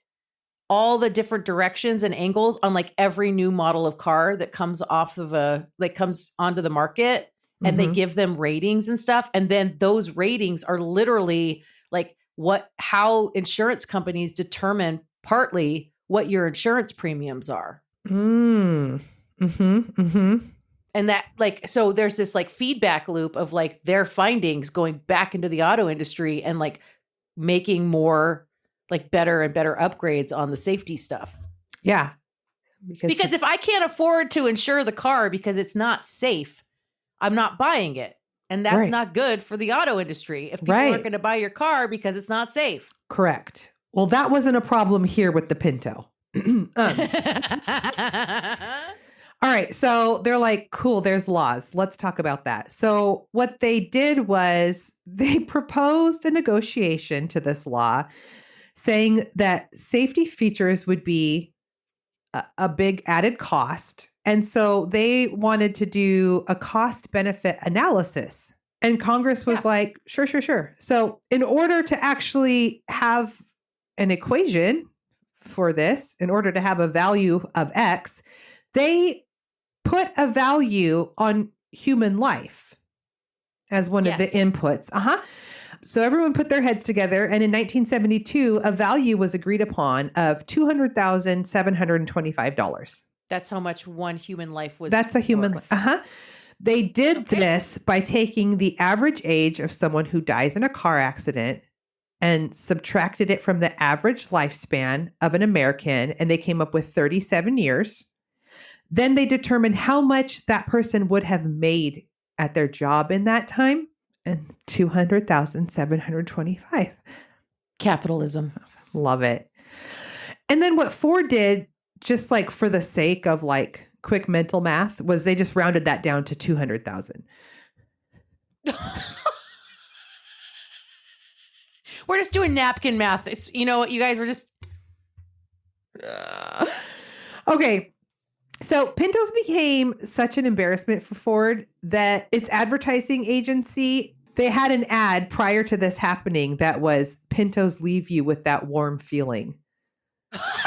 all the different directions and angles on like every new model of car that comes comes onto the market. And they give them ratings and stuff. And then those ratings are literally like how insurance companies determine partly what your insurance premiums are. And that so there's this like feedback loop of like their findings going back into the auto industry and like making more like better and better upgrades on the safety stuff. Yeah. Because if I can't afford to insure the car because it's not safe, I'm not buying it. And that's not good for the auto industry if people aren't going to buy your car because it's not safe. Correct. Well, that wasn't a problem here with the Pinto. All right. So they're like, cool, there's laws. Let's talk about that. So what they did was they proposed a negotiation to this law saying that safety features would be a big added cost. And so they wanted to do a cost benefit analysis. And Congress was like, sure. So in order to actually have an equation for this, in order to have a value of X, they put a value on human life as one of the inputs. So everyone put their heads together. And in 1972, a value was agreed upon of $200,725. That's how much one human life was. That's a human life. They did this by taking the average age of someone who dies in a car accident and subtracted it from the average lifespan of an American. And they came up with 37 years. Then they determined how much that person would have made at their job in that time. And $200,725. Capitalism. Love it. And then what Ford did, just like for the sake of like quick mental math, was they just rounded that down to 200,000. We're just doing napkin math. It's, you know what, you guys were just. Okay. So Pintos became such an embarrassment for Ford that its advertising agency, they had an ad prior to this happening that was Pintos leave you with that warm feeling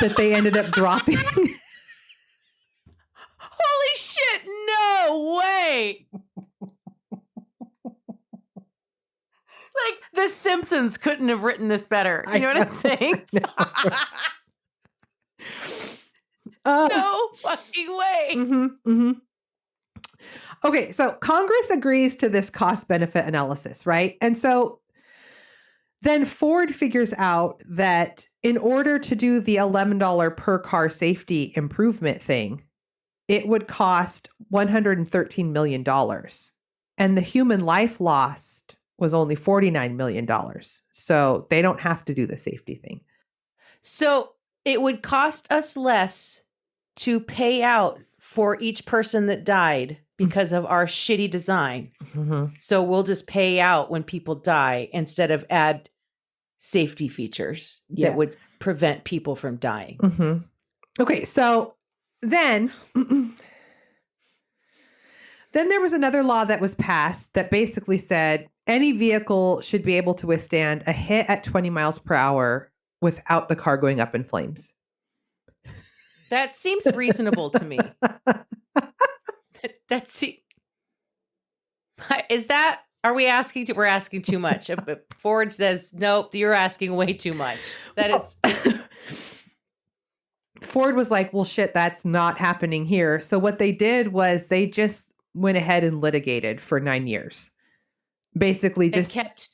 that they ended up dropping. Holy shit, no way. Like The Simpsons couldn't have written this better. You know what I'm saying? No fucking way. Mm-hmm. Okay, so Congress agrees to this cost benefit analysis, right? And so then Ford figures out that in order to do the $11 per car safety improvement thing, it would cost $113 million. And the human life lost was only $49 million. So they don't have to do the safety thing. So it would cost us less to pay out for each person that died because of our shitty design. Mm-hmm. So we'll just pay out when people die instead of add safety features that would prevent people from dying. Mm-hmm. Okay, so then there was another law that was passed that basically said any vehicle should be able to withstand a hit at 20 miles per hour without the car going up in flames. That seems reasonable to me. Are we asking we're asking too much? Ford says, nope, you're asking way too much. That is. Ford was like, well, shit, that's not happening here. So what they did was they just went ahead and litigated for 9 years. Basically just kept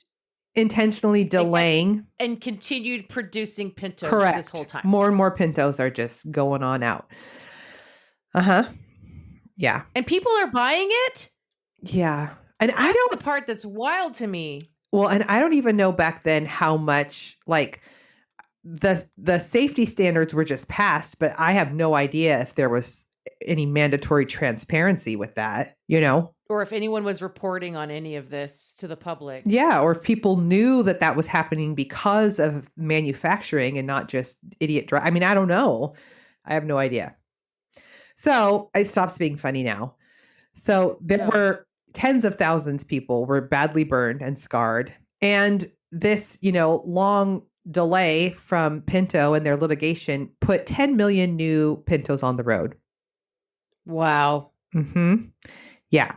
intentionally delaying. And continued producing Pintos Correct. This whole time. More and more Pintos are just going on out. Uh-huh. Yeah. And people are buying it? Yeah. And That's the part that's wild to me. Well, and I don't even know back then how much like the safety standards were just passed, but I have no idea if there was any mandatory transparency with that, you know? Or if anyone was reporting on any of this to the public. Yeah. Or if people knew that that was happening because of manufacturing and not just idiot I mean, I don't know. I have no idea. So it stops being funny now. So there were tens of thousands of people were badly burned and scarred. And this, long delay from Pinto and their litigation put 10 million new Pintos on the road. Wow. Mm-hmm. Yeah.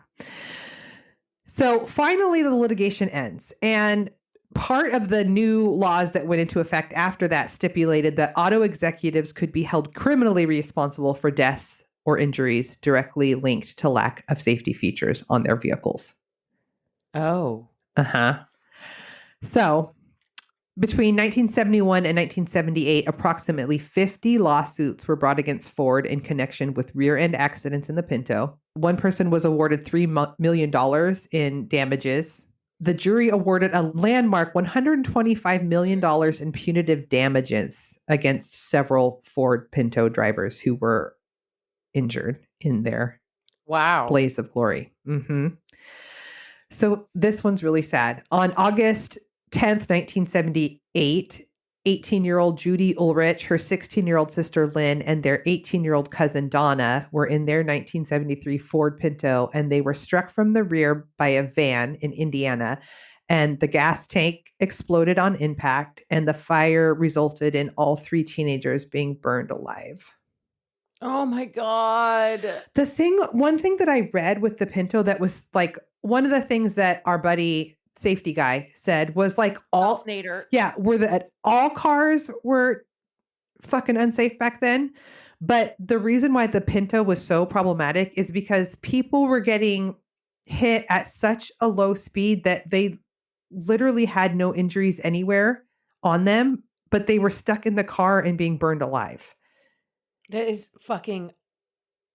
So finally the litigation ends. And part of the new laws that went into effect after that stipulated that auto executives could be held criminally responsible for deaths or injuries directly linked to lack of safety features on their vehicles. Oh. Uh-huh. So between 1971 and 1978, approximately 50 lawsuits were brought against Ford in connection with rear-end accidents in the Pinto. One person was awarded $3 million in damages. The jury awarded a landmark $125 million in punitive damages against several Ford Pinto drivers who were injured in their blaze of glory. Mm-hmm. So this one's really sad. On August 10th, 1978, 18-year-old Judy Ulrich, her 16-year-old sister Lynn, and their 18-year-old cousin Donna were in their 1973 Ford Pinto, and they were struck from the rear by a van in Indiana, and the gas tank exploded on impact, and the fire resulted in all three teenagers being burned alive. Oh my God. One thing that I read with the Pinto that was like one of the things that our buddy safety guy said was like all cars were fucking unsafe back then. But the reason why the Pinto was so problematic is because people were getting hit at such a low speed that they literally had no injuries anywhere on them, but they were stuck in the car and being burned alive. That is fucking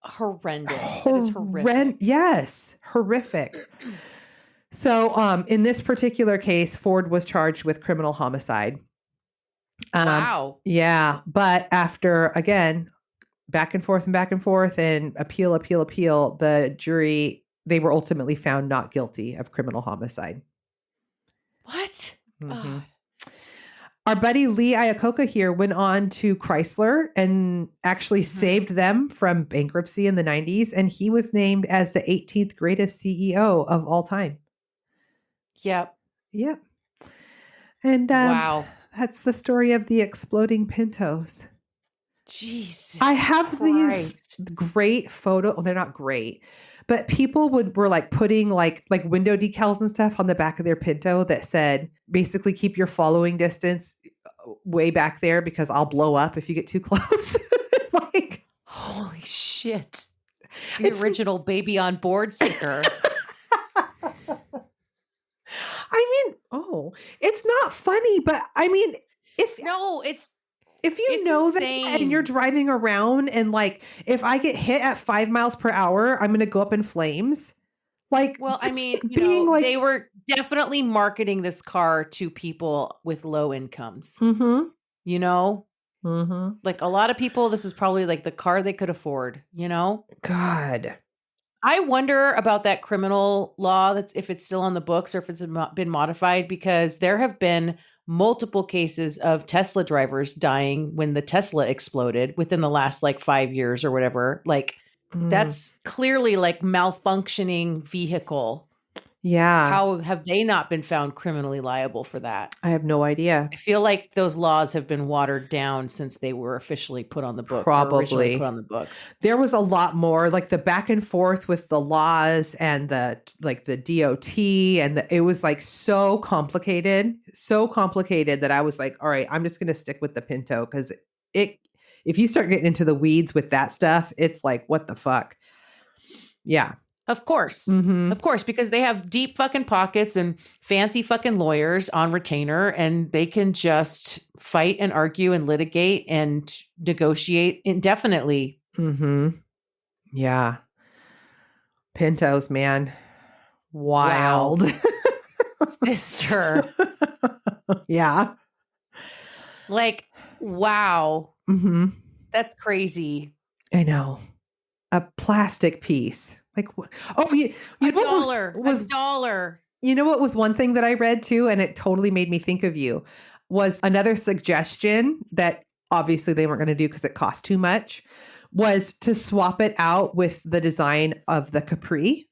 horrendous. That is horrific. Yes, horrific. So in this particular case, Ford was charged with criminal homicide. Wow. Yeah. But after, again, back and forth and appeal, the jury, they were ultimately found not guilty of criminal homicide. What? Mm-hmm. Our buddy Lee Iacocca here went on to Chrysler and actually saved them from bankruptcy in the 90s. And he was named as the 18th greatest CEO of all time. Yep. And wow. That's the story of the exploding Pintos. Jesus. I have these great photos. Well, they're not great, but people were like putting like window decals and stuff on the back of their Pinto that said basically keep your following distance way back there because I'll blow up if you get too close. shit. The It's- original baby on board sticker. I mean, it's not funny, but I mean, if No, it's you know that and you're insane. driving around and like if I get hit at 5 miles per hour, I'm gonna go up in flames. Like, Well, I that's mean, being like, they were definitely marketing this car to people with low incomes. mm-hmm, You know, mm-hmm. like a lot of people, this is probably like the car they could afford. You know, God, I wonder about that criminal law. That's if it's still on the books or if it's been modified, because there have been multiple cases of Tesla drivers dying when the Tesla exploded within the last like 5 years or whatever. Like that's clearly like malfunctioning vehicle. yeah. How have they not been found criminally liable for that? I have no idea. I feel like those laws have been watered down since they were officially put on the book. Or originally Probably. put on the books. There was a lot more like the back and forth with the laws and the DOT and it was like so complicated that I was like, all right, I'm just going to stick with the Pinto because if you start getting into the weeds with that stuff, it's like, what the fuck? Yeah. Of course. Mm-hmm. Of course, because they have deep fucking pockets and fancy fucking lawyers on retainer, and they can just fight and argue and litigate and negotiate indefinitely. Mm-hmm. Yeah. Pintos, man. Wild. Sister. Yeah. Like, wow. Mm-hmm. That's crazy. I know. A plastic piece. Like, you A know what dollar. was A dollar. You know what was one thing that I read too, and it totally made me think of you, was another suggestion that obviously they weren't going to do because it cost too much, was to swap it out with the design of the Capri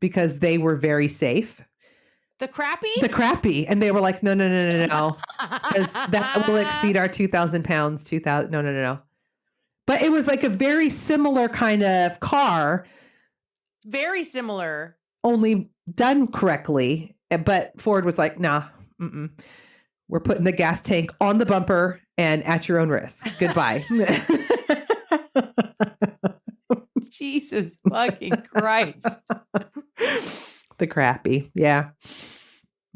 because they were very safe. The crappy? The crappy. And they were like, no. Because that will exceed our 2,000 pounds, 2,000. No. But it was like a very similar kind of car. Very similar. Only done correctly. But Ford was like, nah, we're putting the gas tank on the bumper and at your own risk. Goodbye. Jesus fucking Christ. The crappy. Yeah.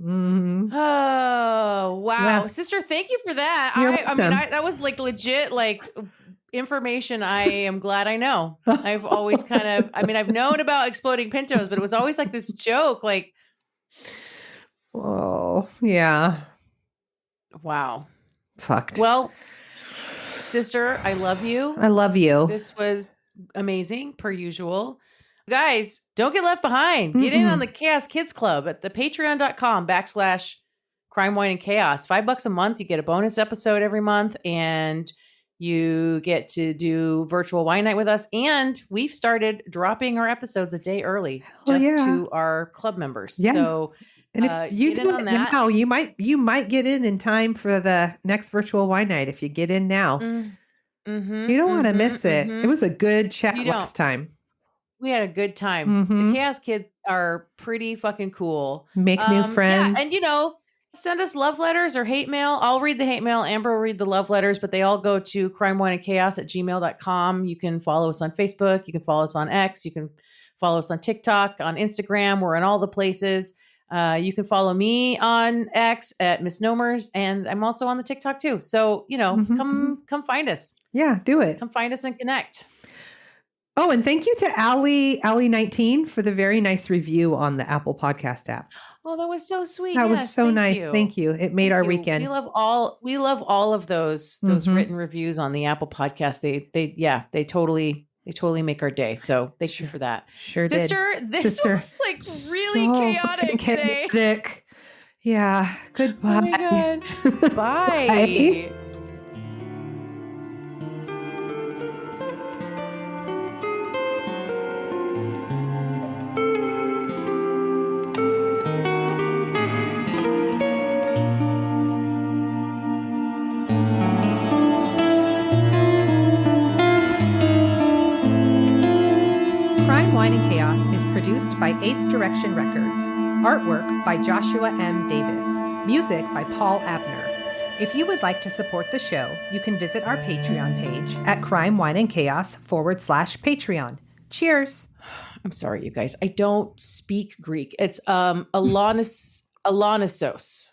Mm-hmm. Oh, wow. Yeah. Sister, thank you for that. You're I mean, welcome. that was like legit, like information I am glad I know. I've always I've known about exploding Pintos, but it was always like this joke, like, Oh, yeah. wow. Fucked. Well, sister, I love you. I love you. This was amazing, per usual. Guys, don't get left behind. Get in on the Chaos Kids Club at the patreon.com/crime, wine, and chaos. $5 a month. You get a bonus episode every month, and you get to do virtual wine night with us. And we've started dropping our episodes a day early to our club members. Yeah. So And if you get in do on it that. now, you might get in time for the next virtual wine night if you get in now. Mm-hmm, You don't want to miss it. It was a good chat last time. We had a good time. Mhm. The Chaos Kids are pretty fucking cool. Make new friends. Yeah, and send us love letters or hate mail. I'll read the hate mail. Amber will read the love letters, but they all go to crimewineandchaos@gmail.com. You can follow us on Facebook. You can follow us on X. You can follow us on TikTok, on Instagram. We're in all the places. You can follow me on X at Misnomers, and I'm also on the TikTok too. So, come find us. Yeah, do it. Come find us and connect. Oh, and thank you to Allie19 for the very nice review on the Apple Podcast app. Oh, that was so sweet. That was so nice. You. Thank you. It made our weekend. We love all of those written reviews on the Apple Podcast. They totally make our day. So thank you for that. Sure Sister, did. This was like really chaotic today. Chaotic. Yeah. Goodbye. Oh my God. Bye. Bye. Crime, Wine, and Chaos is produced by 8th Direction Records. Artwork by Joshua M. Davis. Music by Paul Abner. If you would like to support the show, you can visit our Patreon page at crimewineandchaos/Patreon. Cheers. I'm sorry, you guys. I don't speak Greek. It's Alonisos. Alonisos.